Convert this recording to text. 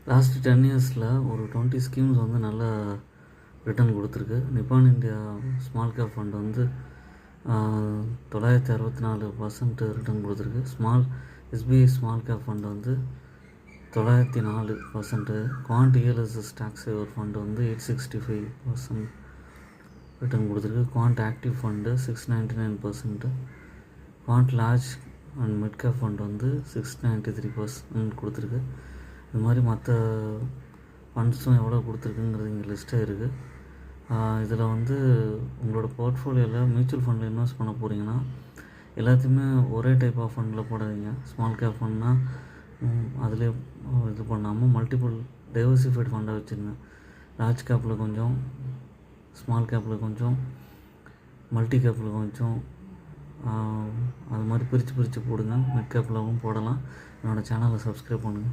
Last 10 இயர்ஸில் ஒரு 20 schemes வந்து நல்ல ரிட்டர்ன் கொடுத்துருக்கு. நிப்பான் இந்தியா ஸ்மால் கேப் ஃபண்ட் வந்து 964% ரிட்டர்ன் கொடுத்துருக்கு. எஸ்பிஐ ஸ்மால் கேப் ஃபண்ட் வந்து 904%. குவாண்ட் இஎல்எஸ்எஸ் டாக்ஸ் சேவர் ஃபண்டு வந்து 865% ரிட்டர்ன் கொடுத்துருக்கு. Quant active fund 699%. Quant large and mid cap fund வந்து 693% கொடுத்துருக்கு. இது மாதிரி மற்ற ஃபண்ட்ஸும் எவ்வளோ கொடுத்துருக்குங்கிறது இங்கே லிஸ்ட்டாக இருக்குது. இதில் வந்து உங்களோட போர்ட்ஃபோலியோவில் மியூச்சுவல் ஃபண்டில் இன்வெஸ்ட் பண்ண போகிறீங்கன்னா எல்லாத்தையுமே ஒரே டைப் ஆஃப் ஃபண்டில் போடாதீங்க. ஸ்மால் கேப் ஃபண்ட்னால் அதிலே இது பண்ணாமல் மல்டிபிள் டைவர்சிஃபைட் ஃபண்டாக வச்சுருங்க. லார்ஜ் கேப்பில் கொஞ்சம், ஸ்மால் கேப்பில் கொஞ்சம், மல்டி கேப்பில் கொஞ்சம், அது மாதிரி பிரித்து போடுங்க. மிட் கேப்லவும் போடலாம். என்னோடய சேனலை சப்ஸ்கிரைப் பண்ணுங்கள்.